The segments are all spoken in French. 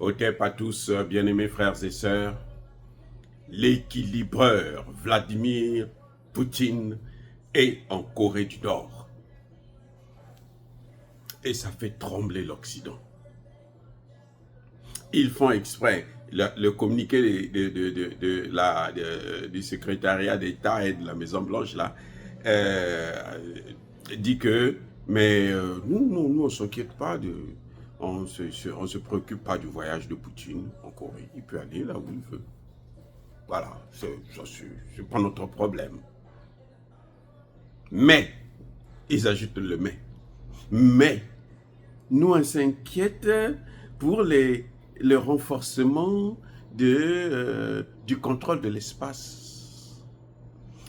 Otep à tous, bien-aimés frères et sœurs, l'équilibreur Vladimir Poutine est en Corée du Nord. Et ça fait trembler l'Occident. Ils font exprès. Le communiqué du secrétariat d'État et de la Maison-Blanche là, dit que, mais nous on ne s'inquiète pas on se préoccupe pas du voyage de Poutine en Corée. Il peut aller là où il veut. Voilà, c'est pas notre problème. Mais, ils ajoutent le mais, nous on s'inquiète pour le renforcement du contrôle de l'espace.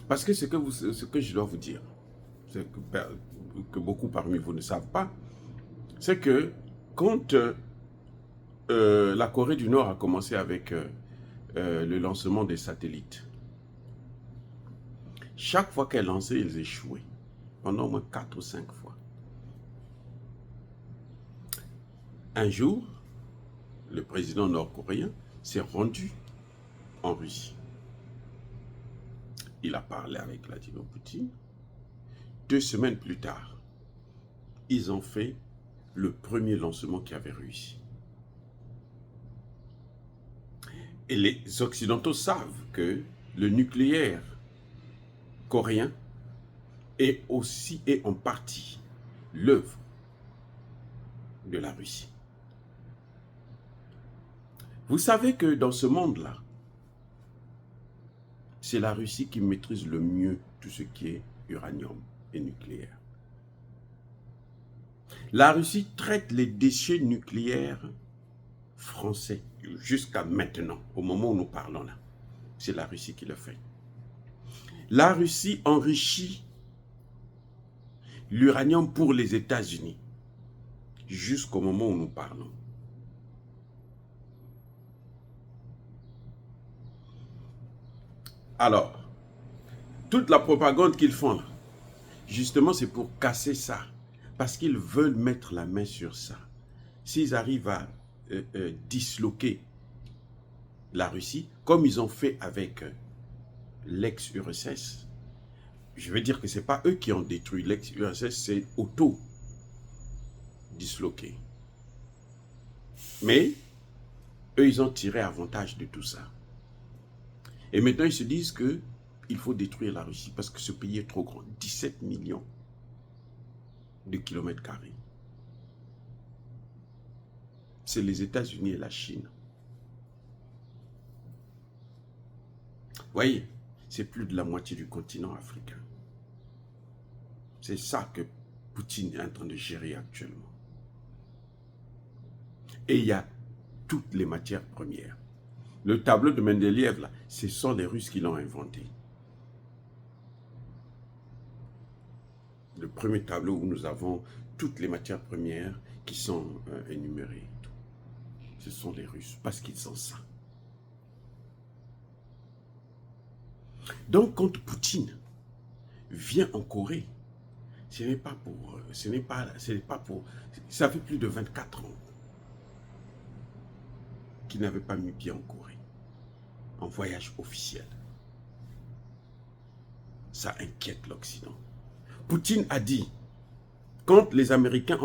Parce que ce que je dois vous dire, ce que beaucoup parmi vous ne savent pas, c'est que quand la Corée du Nord a commencé avec le lancement des satellites, chaque fois qu'elle lançait, ils échouaient. Pendant au moins 4 ou 5 fois. Un jour, le président nord-coréen s'est rendu en Russie. Il a parlé avec Vladimir Poutine. 2 semaines plus tard, ils ont fait le premier lancement qui avait réussi. Et les Occidentaux savent que le nucléaire coréen est aussi et en partie l'œuvre de la Russie. Vous savez que dans ce monde-là, c'est la Russie qui maîtrise le mieux tout ce qui est uranium et nucléaire. La Russie traite les déchets nucléaires français jusqu'à maintenant, au moment où nous parlons là. C'est la Russie qui le fait. La Russie enrichit l'uranium pour les États-Unis jusqu'au moment où nous parlons. Alors, toute la propagande qu'ils font là, justement, c'est pour casser ça. Parce qu'ils veulent mettre la main sur ça. S'ils arrivent à disloquer la Russie, comme ils ont fait avec l'ex-URSS, je veux dire que ce n'est pas eux qui ont détruit l'ex-URSS, c'est auto-disloqué. Mais, eux, ils ont tiré avantage de tout ça. Et maintenant, ils se disent qu'il faut détruire la Russie parce que ce pays est trop grand. 17 millions de kilomètres carrés. C'est les États-Unis et la Chine. Vous voyez, c'est plus de la moitié du continent africain. C'est ça que Poutine est en train de gérer actuellement. Et il y a toutes les matières premières. Le tableau de Mendeleïev, là, ce sont les Russes qui l'ont inventé. Le premier tableau où nous avons toutes les matières premières qui sont énumérées. Ce sont les Russes, parce qu'ils sont ça. Donc, quand Poutine vient en Corée, ce n'est pas pour... Ça fait plus de 24 ans qu'il n'avait pas mis pied en Corée, en voyage officiel. Ça inquiète l'Occident. Poutine a dit, quand les Américains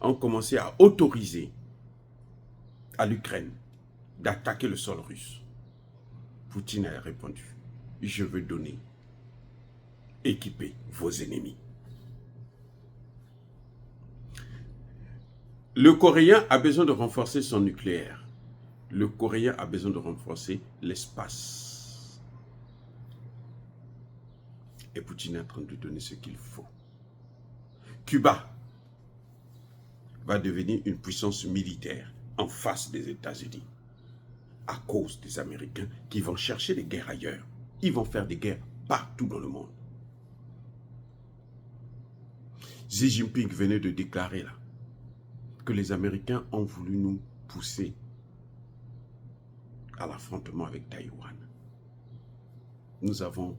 ont commencé à autoriser à l'Ukraine d'attaquer le sol russe, Poutine a répondu, je veux donner, équiper vos ennemis. Le Coréen a besoin de renforcer son nucléaire. Le Coréen a besoin de renforcer l'espace. Et Poutine est en train de donner ce qu'il faut. Cuba va devenir une puissance militaire en face des États-Unis à cause des Américains qui vont chercher des guerres ailleurs. Ils vont faire des guerres partout dans le monde. Xi Jinping venait de déclarer là que les Américains ont voulu nous pousser à l'affrontement avec Taïwan. Nous avons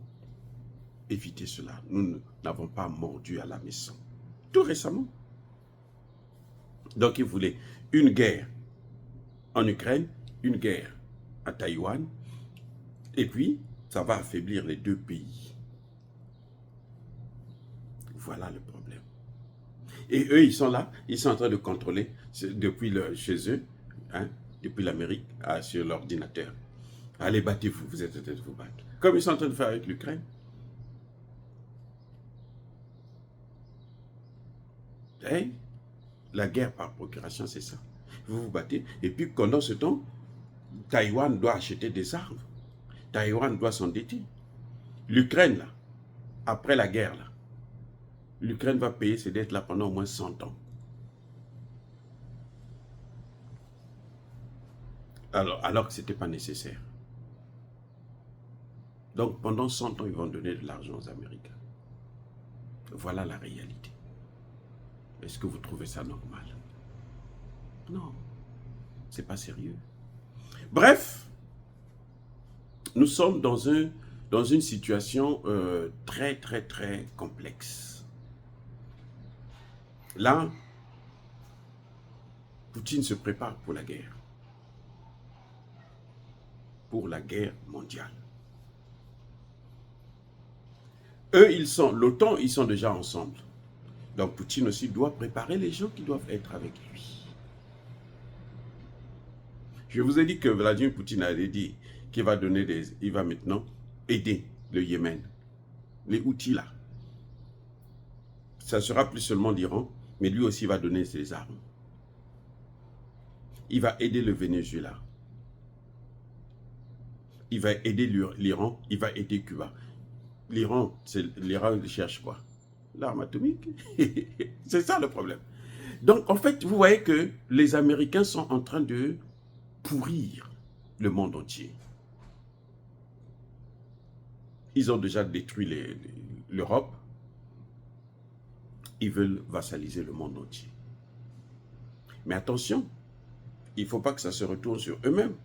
évité cela. Nous n'avons pas mordu à la maison. Tout récemment. Donc, ils voulaient une guerre en Ukraine, une guerre à Taïwan, et puis ça va affaiblir les deux pays. Voilà le problème. Et eux, ils sont là, ils sont en train de contrôler depuis chez eux, hein, depuis l'Amérique, sur l'ordinateur. Allez, battez-vous, vous êtes en train de vous battre. Comme ils sont en train de faire avec l'Ukraine. Hey, la guerre par procuration, c'est ça. Vous vous battez, et puis pendant ce temps, Taïwan doit acheter des armes. Taïwan doit s'endetter. L'Ukraine, là, après la guerre, là, l'Ukraine va payer ses dettes là pendant au moins 100 ans. Alors que ce n'était pas nécessaire. Donc pendant 100 ans, ils vont donner de l'argent aux Américains. Voilà la réalité. Est-ce que vous trouvez ça normal? Non, c'est pas sérieux. Bref, nous sommes dans une situation très, très, très complexe. Là, Poutine se prépare pour la guerre. Pour la guerre mondiale. Eux, l'OTAN, ils sont déjà ensemble. Donc Poutine aussi doit préparer les gens qui doivent être avec lui. Je vous ai dit que Vladimir Poutine avait dit qu'il va il va maintenant aider le Yémen. Les Houthis là. Ça ne sera plus seulement l'Iran, mais lui aussi va donner ses armes. Il va aider le Venezuela. Il va aider l'Iran, il va aider Cuba. L'Iran cherche quoi? L'arme atomique. C'est ça le problème. Donc en fait, vous voyez que les Américains sont en train de pourrir le monde entier. Ils ont déjà détruit l'Europe. Ils veulent vassaliser le monde entier. Mais attention, il ne faut pas que ça se retourne sur eux-mêmes.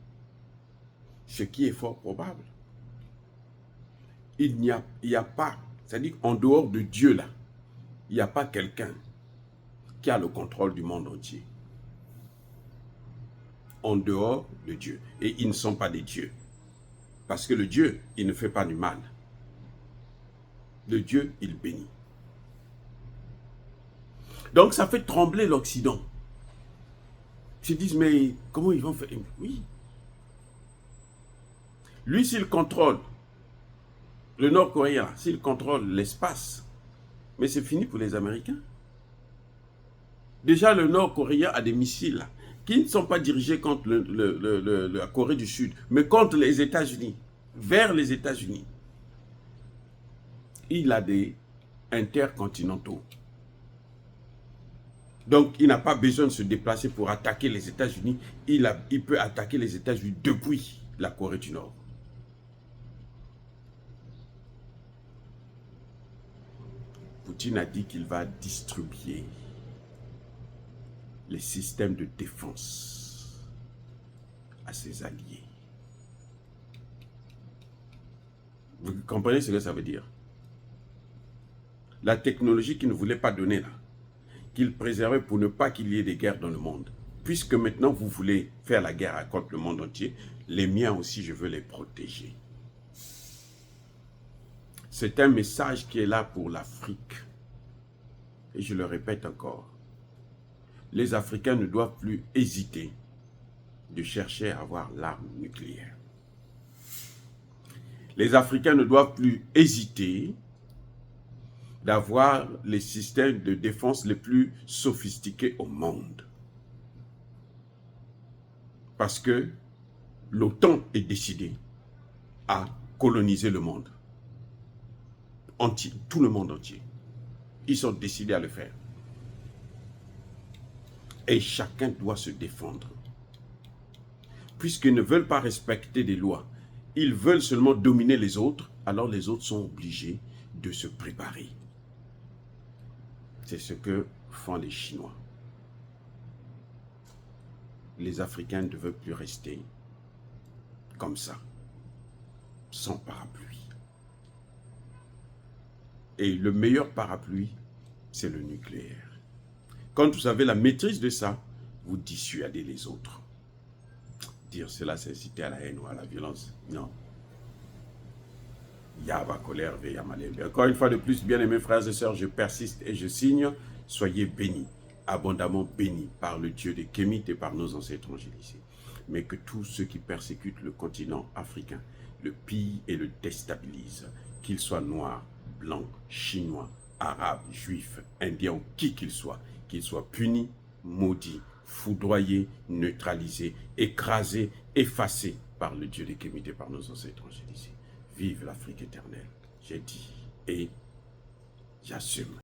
Ce qui est fort probable. Il n'y a pas, c'est-à-dire en dehors de Dieu là, il n'y a pas quelqu'un qui a le contrôle du monde entier. En dehors de Dieu. Et ils ne sont pas des dieux. Parce que le Dieu, il ne fait pas du mal. Le Dieu, il bénit. Donc ça fait trembler l'Occident. Ils se disent, mais comment ils vont faire? Oui. Lui, s'il contrôle le Nord-Coréen, s'il contrôle l'espace, mais c'est fini pour les Américains. Déjà, le Nord-Coréen a des missiles qui ne sont pas dirigés contre la Corée du Sud, mais contre les États-Unis, vers les États-Unis. Il a des intercontinentaux. Donc, il n'a pas besoin de se déplacer pour attaquer les États-Unis. Il peut attaquer les États-Unis depuis la Corée du Nord. Poutine a dit qu'il va distribuer les systèmes de défense à ses alliés. Vous comprenez ce que ça veut dire? La technologie qu'il ne voulait pas donner là, qu'il préservait pour ne pas qu'il y ait des guerres dans le monde. Puisque maintenant vous voulez faire la guerre contre le monde entier, les miens aussi je veux les protéger. C'est un message qui est là pour l'Afrique. Et je le répète encore. Les Africains ne doivent plus hésiter de chercher à avoir l'arme nucléaire. Les Africains ne doivent plus hésiter d'avoir les systèmes de défense les plus sophistiqués au monde. Parce que l'OTAN est décidé à coloniser le monde. Tout le monde entier. Ils sont décidés à le faire. Et chacun doit se défendre. Puisqu'ils ne veulent pas respecter des lois, ils veulent seulement dominer les autres, alors les autres sont obligés de se préparer. C'est ce que font les Chinois. Les Africains ne veulent plus rester comme ça, sans parapluie. Et le meilleur parapluie, c'est le nucléaire. Quand vous avez la maîtrise de ça, vous dissuadez les autres. Dire cela, c'est inciter à la haine ou à la violence. Non. Yaba colère, veya malembe. Encore une fois de plus, bien-aimés frères et sœurs, je persiste et je signe. Soyez bénis, abondamment bénis par le Dieu des Kémites et par nos ancêtres angélisés. Mais que tous ceux qui persécutent le continent africain le pillent et le déstabilisent, qu'ils soient noirs, blancs, chinois, arabes, juifs, indiens ou qui qu'ils soient punis, maudits, foudroyés, neutralisés, écrasés, effacés par le Dieu des Kémites et par nos ancêtres angélisés. Vive l'Afrique éternelle, j'ai dit et j'assume.